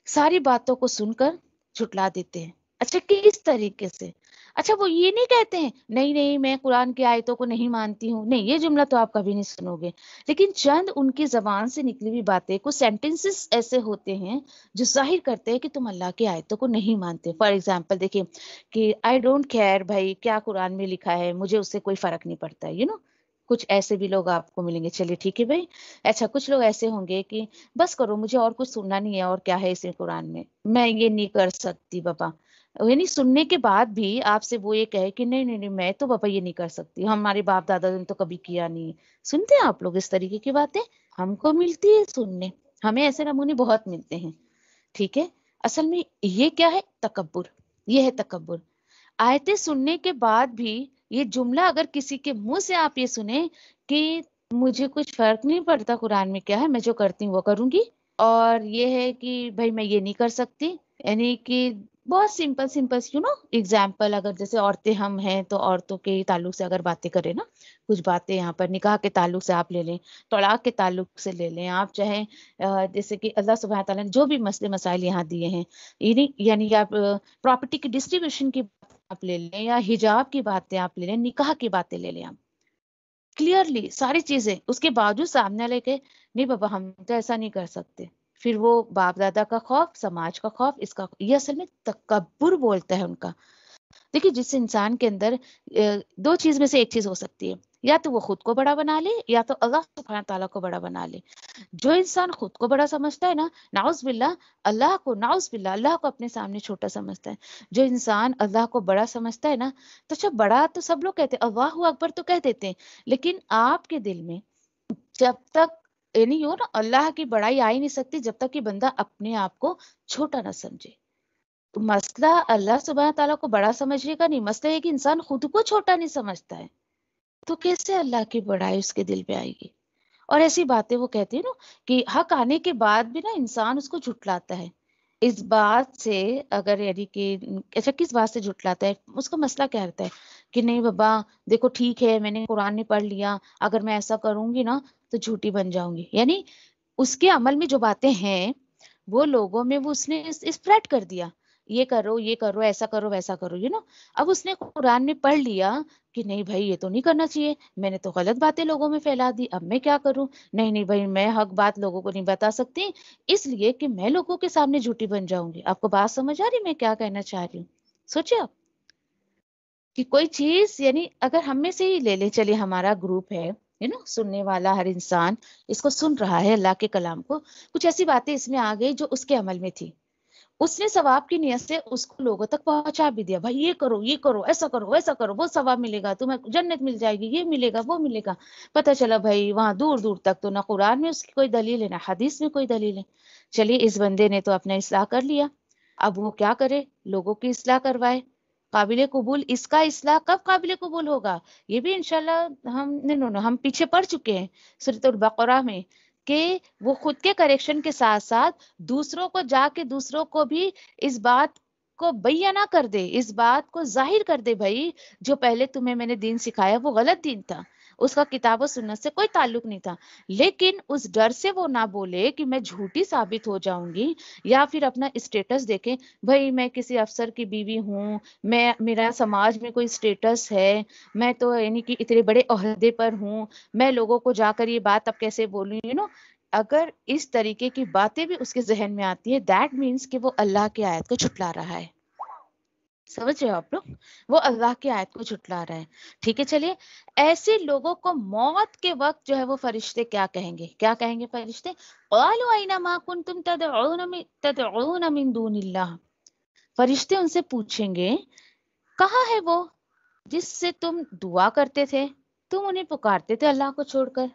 ساری باتوں کو سن کر جھٹلا دیتے ہیں۔ اچھا کس طریقے سے؟ اچھا وہ یہ نہیں کہتے ہیں نہیں نہیں میں قرآن کی آیتوں کو نہیں مانتی ہوں، نہیں یہ جملہ تو آپ کبھی نہیں سنو گے، لیکن چند ان کی زبان سے نکلی ہوئی باتیں، کچھ سینٹنسز ایسے ہوتے ہیں جو ظاہر کرتے ہیں کہ تم اللہ کی آیتوں کو نہیں مانتے۔ فار ایگزامپل دیکھیں کہ آئی ڈونٹ کیئر، بھائی کیا قرآن میں لکھا ہے مجھے اس سے کوئی فرق نہیں پڑتا ہے، کچھ ایسے بھی لوگ آپ کو ملیں گے، چلیے ٹھیک ہے بھائی۔ اچھا کچھ لوگ ایسے ہوں گے کہ بس کرو مجھے اور کچھ سننا نہیں ہے، اور کیا ہے اسے قرآن میں یہ نہیں کر سکتی بابا، یعنی سننے کے بعد بھی آپ سے وہ یہ کہے کہ نہیں نہیں نہیں میں تو بابا یہ نہیں کر سکتی، ہمارے باپ دادا نے تو کبھی کیا نہیں۔ سنتے ہیں آپ لوگ اس طریقے کی باتیں؟ ہم کو ملتی ہے سننے، ہمیں ایسے نمونے بہت ملتے ہیں، ٹھیک ہے۔ اصل میں یہ کیا ہے؟ تکبر، یہ ہے تکبر۔ آیتیں سننے کے بعد بھی یہ جملہ اگر کسی کے منہ سے آپ یہ سنیں کہ مجھے کچھ فرق نہیں پڑتا قرآن میں کیا ہے، میں جو کرتی ہوں وہ کروں گی، اور یہ ہے کہ بھائی میں یہ نہیں کر سکتی، یعنی کہ بہت سمپل سمپل ایگزامپل، اگر جیسے عورتیں ہم ہیں تو عورتوں کے تعلق سے اگر باتیں کریں نا، کچھ باتیں یہاں پر نکاح کے تعلق سے آپ لے لیں، طلاق کے تعلق سے لے لیں، آپ چاہیں جیسے کہ اللہ سبحانہ تعالیٰ نے جو بھی مسئلے مسائل یہاں دیے ہیں، یعنی آپ پراپرٹی کی ڈسٹریبیوشن کی آپ لے لیں، یا حجاب کی باتیں آپ لے لیں، نکاح کی باتیں لے لیں، آپ کلیئرلی ساری چیزیں، اس کے باوجود سامنے لے کے نہیں بابا ہم تو ایسا نہیں کر سکتے، پھر وہ باپ دادا کا خوف، سماج کا خوف، اس کا، یہ اصل میں تکبر بولتا ہے ان کا۔ دیکھیے جس انسان کے اندر دو چیز میں سے ایک چیز ہو سکتی ہے، یا تو وہ خود کو بڑا بنا لے، یا تو اللہ سبحانہ تعالیٰ کو بڑا بنا لے۔ جو انسان خود کو بڑا سمجھتا ہے نا، نعوذ باللہ، نعوذ باللہ اللہ کو اپنے سامنے چھوٹا سمجھتا ہے۔ جو انسان اللہ کو بڑا سمجھتا ہے نا، تو اچھا بڑا تو سب لوگ کہتے ہیں، اللہ اکبر تو کہہ دیتے ہیں، لیکن آپ کے دل میں جب تک نہیں ہو نا، اللہ کی بڑائی آ ہی نہیں سکتی جب تک کہ بندہ اپنے آپ کو چھوٹا نہ سمجھے۔ تو مسئلہ اللہ سبحانہ تعالیٰ کو بڑا سمجھنے کا نہیں، مسئلہ ہے کہ انسان خود کو چھوٹا نہیں سمجھتا ہے، تو کیسے اللہ کی بڑائی اس کے دل پہ آئے گی؟ اور ایسی باتیں وہ کہتے ہیں نا کہ حق آنے کے بعد بھی نا انسان اس کو جھٹلاتا ہے، اس بات سے اگر یعنی کہ اچھا کس بات سے جھٹلاتا ہے، اس کا مسئلہ کیا رہتا ہے کہ نہیں بابا دیکھو ٹھیک ہے میں نے قرآن میں پڑھ لیا، اگر میں ایسا کروں گی نا تو جھوٹی بن جاؤں گی، یعنی اس کے عمل میں جو باتیں ہیں وہ لوگوں میں وہ اس نے اسپریڈ کر دیا، یہ کرو ایسا کرو ویسا کرو اب اس نے قرآن میں پڑھ لیا کہ نہیں بھائی یہ تو نہیں کرنا چاہیے، میں نے تو غلط باتیں لوگوں میں پھیلا دی، اب میں کیا کروں، نہیں نہیں بھائی میں حق بات لوگوں کو نہیں بتا سکتی اس لیے کہ میں لوگوں کے سامنے جھوٹی بن جاؤں گی۔ آپ کو بات سمجھ آ رہی میں کیا کہنا چاہ رہی ہوں؟ سوچے آپ کہ کوئی چیز یعنی اگر ہم میں سے ہی لے لیں، چلیے ہمارا گروپ ہے سننے والا ہر انسان اس کو سن رہا ہے اللہ کے کلام کو، کچھ ایسی باتیں اس میں آ گئی جو اس کے عمل میں تھی، اس نے ثواب کی نیت سے اس کو لوگوں تک پہنچا بھی دیا، بھائی یہ کرو ایسا کرو ویسا کرو، وہ ثواب ملے گا، تمہیں جنت مل جائے گی، یہ ملے گا وہ ملے گا، پتہ چلا بھائی وہاں دور دور تک تو نہ قرآن میں اس کی کوئی دلیل ہے نہ حدیث میں کوئی دلیل ہے۔ چلیے اس بندے نے تو اپنا اصلاح کر لیا، اب وہ کیا کرے، لوگوں کی اصلاح کروائے، قابل قبول اس کا اصلاح کب قابل قبول ہوگا، یہ بھی انشاءاللہ ہم پیچھے پڑ چکے ہیں سورۃ البقرہ میں، کہ وہ خود کے کریکشن کے ساتھ ساتھ دوسروں کو جا کے دوسروں کو بھی اس بات کو بیانہ کر دے، اس بات کو ظاہر کر دے، بھائی جو پہلے تمہیں میں نے دین سکھایا وہ غلط دین تھا، اس کا کتاب و سنت سے کوئی تعلق نہیں تھا، لیکن اس ڈر سے وہ نہ بولے کہ میں جھوٹی ثابت ہو جاؤں گی، یا پھر اپنا اسٹیٹس دیکھیں، بھائی میں کسی افسر کی بیوی ہوں، میرا سماج میں کوئی اسٹیٹس ہے، میں تو یعنی کہ اتنے بڑے عہدے پر ہوں، میں لوگوں کو جا کر یہ بات اب کیسے بولوں اگر اس طریقے کی باتیں بھی اس کے ذہن میں آتی ہے دیٹ مینس کہ وہ اللہ کی آیت کو جھٹلا رہا ہے، سمجھ رہے ہو آپ لوگ، وہ اللہ کی آیت کو جھٹلا رہا ہے۔ ٹھیک ہے چلیے، ایسے لوگوں کو موت کے وقت جو ہے وہ فرشتے کیا کہیں گے، کیا کہیں گے فرشتے، قالوا اینا ما کنتم تدعون من دون اللہ، فرشتے ان سے پوچھیں گے کہاں ہے وہ جس سے تم دعا کرتے تھے، تم انہیں پکارتے تھے اللہ کو چھوڑ کر،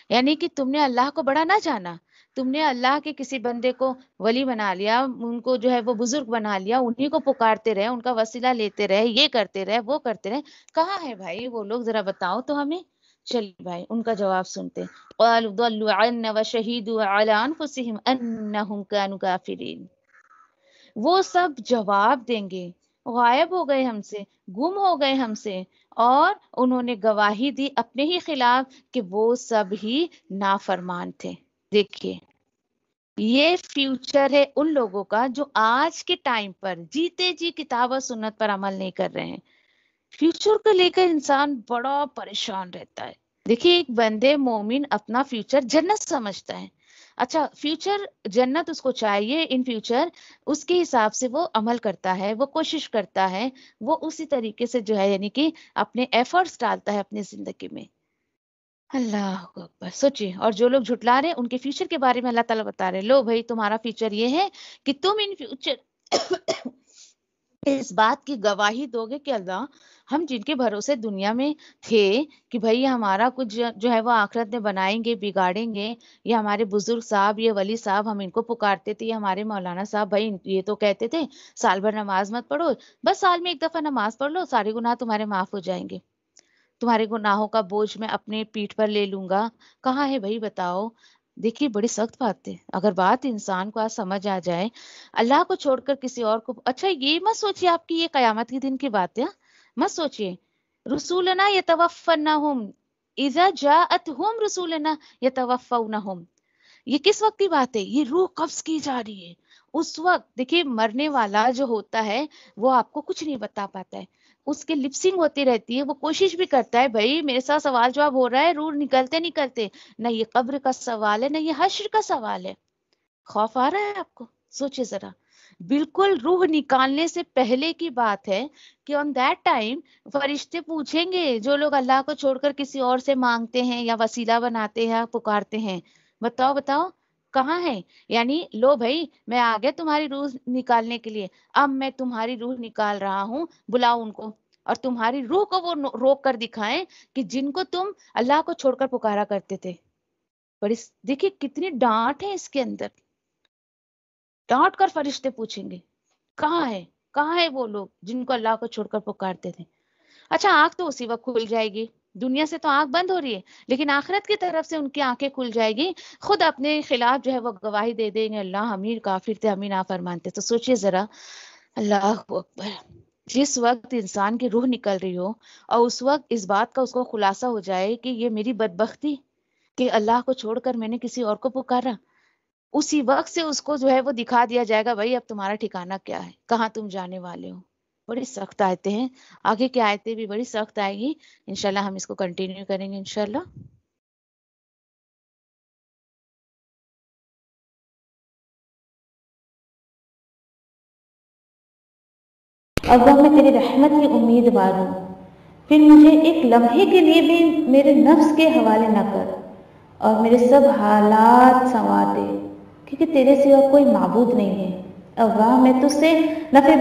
یعنی کہ تم نے اللہ کو بڑا نہ جانا، تم نے اللہ کے کسی بندے کو ولی بنا لیا، ان کو جو ہے وہ بزرگ بنا لیا، انہی کو پکارتے رہے، ان کا وسیلہ لیتے رہے، یہ کرتے رہے وہ کرتے رہے، کہاں ہے بھائی وہ لوگ، ذرا بتاؤ تو ہمیں۔ چلیے بھائی ان کا جواب سنتے، قالوا ضلوا عنا وشهدوا على انفسهم انهم كانوا كافرين، وہ سب جواب دیں گے غائب ہو گئے ہم سے، گم ہو گئے ہم سے، اور انہوں نے گواہی دی اپنے ہی خلاف کہ وہ سب ہی نافرمان تھے۔ دیکھیے یہ فیوچر ہے ان لوگوں کا جو آج کے ٹائم پر جیتے جی کتاب و سنت پر عمل نہیں کر رہے ہیں، فیوچر کو لے کر انسان بڑا پریشان رہتا ہے۔ دیکھیے ایک بندے مومن اپنا فیوچر جنت سمجھتا ہے، اچھا فیوچر جنت اس کو چاہیے، ان فیوچر اس کے حساب سے وہ عمل کرتا ہے، وہ کوشش کرتا ہے، وہ اسی طریقے سے جو ہے یعنی کہ اپنے ایفرٹس ڈالتا ہے اپنی زندگی میں۔ اللہ اکبر، سوچیے، اور جو لوگ جھٹلا رہے ہیں ان کے فیوچر کے بارے میں اللہ تعالیٰ بتا رہے ہیں، لو بھائی تمہارا فیوچر یہ ہے کہ تم ان فیوچر اس بات کی گواہی دو گے کہ اللہ ہم جن کے بھروسے دنیا میں تھے کہ بھائی ہمارا کچھ جو ہے وہ آخرت میں بنائیں گے بگاڑیں گے، یہ ہمارے بزرگ صاحب یہ ولی صاحب ہم ان کو پکارتے تھے، یہ ہمارے مولانا صاحب بھائی یہ تو کہتے تھے سال بھر نماز مت پڑھو، بس سال میں ایک دفعہ نماز پڑھ لو سارے گناہ تمہارے معاف ہو جائیں گے، تمہارے گناہوں کا بوجھ میں اپنے پیٹھ پر لے لوں گا، کہاں ہے بھائی بتاؤ۔ دیکھیے بڑی سخت بات ہے، اگر بات انسان کو آج سمجھ آ جائے اللہ کو چھوڑ کر کسی اور کو، اچھا یہ مت سوچیے آپ کی یہ قیامت کے دن کی بات ہے، مت سوچیے، رسولنا یتوفنہم اذا جاءتہم رسولنا یتوفونہم، یہ کس وقت کی بات ہے، یہ روح قبض کی جا رہی ہے اس وقت۔ دیکھیے مرنے والا جو ہوتا ہے وہ آپ کو کچھ نہیں بتا پاتا ہے، اس کے لپسنگ ہوتی رہتی ہے، وہ کوشش بھی کرتا ہے بھائی میرے ساتھ سوال جواب ہو رہا ہے، روح نکلتے نکلتے، نہ یہ قبر کا سوال ہے نہ یہ حشر کا سوال ہے۔ خوف آ رہا ہے آپ کو، سوچے ذرا، بالکل روح نکالنے سے پہلے کی بات ہے کہ آن دیٹ ٹائم فرشتے پوچھیں گے جو لوگ اللہ کو چھوڑ کر کسی اور سے مانگتے ہیں یا وسیلہ بناتے ہیں پکارتے ہیں، بتاؤ بتاؤ کہاں ہے، یعنی لو بھائی میں آ گیا تمہاری روح نکالنے کے لیے، اب میں تمہاری روح نکال رہا ہوں، بلاؤ ان کو، اور تمہاری روح کو وہ روک کر دکھائیں کہ جن کو تم اللہ کو چھوڑ کر پکارا کرتے تھے۔ بڑی دیکھیے کتنی ڈانٹ ہے اس کے اندر، ڈانٹ کر فرشتے پوچھیں گے کہاں ہے وہ لوگ جن کو اللہ کو چھوڑ کر پکارتے تھے۔ اچھا آنکھ تو اسی وقت کھل جائے گی، دنیا سے تو آنکھ بند ہو رہی ہے، لیکن آخرت کی طرف سے ان کی آنکھیں کھل جائے گی، خود اپنے خلاف جو ہے وہ گواہی دے دیں گے، اللہ ہمیں کافر تھے، ہمیں نافرمان تھے۔ تو سوچئے ذرا، اللہ اکبر، جس وقت انسان کی روح نکل رہی ہو اور اس وقت اس بات کا اس کو خلاصہ ہو جائے کہ یہ میری بدبختی کہ اللہ کو چھوڑ کر میں نے کسی اور کو پکارا، اسی وقت سے اس کو جو ہے وہ دکھا دیا جائے گا بھائی اب تمہارا ٹھکانہ کیا ہے، کہاں تم جانے والے ہو۔ بڑی سخت آیتیں ہیں، آگے کی آیتیں بھی بڑی سخت آئے گی، انشاءاللہ ہم اس کو کنٹینیو کریں گے انشاءاللہ۔ اللہ میں تیری رحمت کی امیدوار ہوں، پھر مجھے ایک لمحے کے لیے بھی میرے نفس کے حوالے نہ کر اور میرے سب حالات سنوار دے، کیونکہ تیرے سوا کوئی معبود نہیں ہے۔ اللہ میں تجھ سے نفع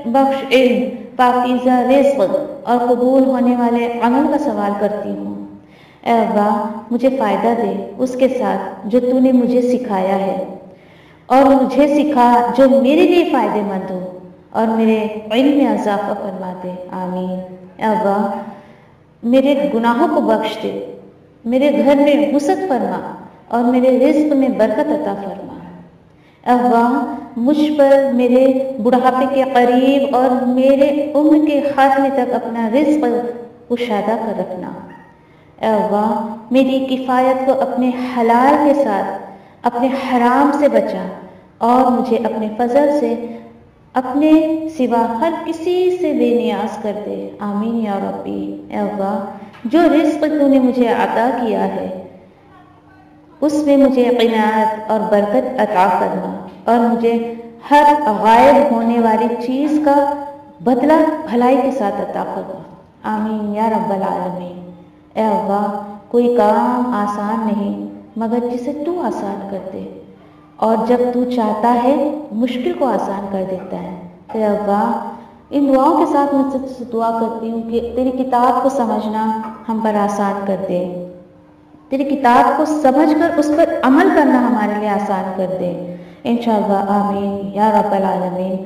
بخش علم، پاکیزہ رزق اور قبول ہونے والے عمل کا سوال کرتی ہوں۔ اے اللہ مجھے فائدہ دے اس کے ساتھ جو تو نے مجھے سکھایا ہے، اور مجھے سکھا جو میرے لیے فائدہ مند ہو اور میرے علم میں اضافہ فرما دے، آمین۔ اے اللہ میرے گناہوں کو بخش دے، میرے گھر میں وسعت فرما اور میرے رزق میں برکت عطا فرما۔ اے اللہ مجھ پر میرے بڑھاپے کے قریب اور میرے عمر کے خاتمے تک اپنا رزق کشادہ کر رکھنا۔ اے اللہ میری کفایت کو اپنے حلال کے ساتھ اپنے حرام سے بچا اور مجھے اپنے فضل سے اپنے سوا ہر کسی سے بے نیاز کر دے، آمین یا ربی۔ اے اللہ جو رزق تو نے مجھے عطا کیا ہے اس میں مجھے قناعت اور برکت عطا فرما اور مجھے ہر غائب ہونے والی چیز کا بدلہ بھلائی کے ساتھ عطا فرما، آمین یا رب العالمین۔ اے اللہ کوئی کام آسان نہیں مگر جسے تو آسان کر دے، اور جب تو چاہتا ہے مشکل کو آسان کر دیتا ہے۔ اے اللہ ان دعاؤں کے ساتھ میں تجھ سے دعا کرتی ہوں کہ تیری کتاب کو سمجھنا ہم پر آسان کر دے، تیری کتاب کو سمجھ کر اس پر عمل کرنا ہمارے لیے آسان کر دے، انشاءاللہ آمین یا رب العالمین۔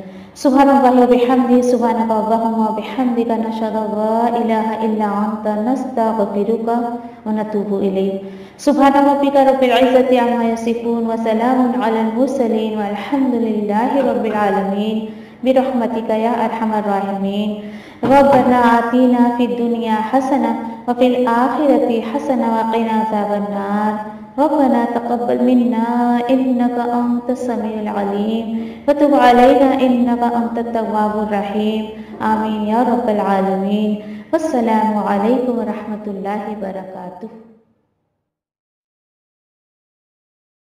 سبحان اللہ و بحمدہ، سبحانک اللہم و بحمدک، نشہد ان لا الہ الا انت، نستغفرک و نتوب الیک۔ سبحان ربک رب العزة عما یصفون وسلام علی المرسلین والحمد للہ رب العالمین، برحمتک یا ارحم الراحمین۔ ربنا آتنا فی الدنیا حسنہ وفي الآخرة حسنة وقنا عذاب النار۔ ربنا تقبل منا إنك أنت السميع العليم وتب علينا إنك أنت التواب الرحيم، آمين يا رب العالمين۔ والسلام عليكم ورحمة الله وبركاته۔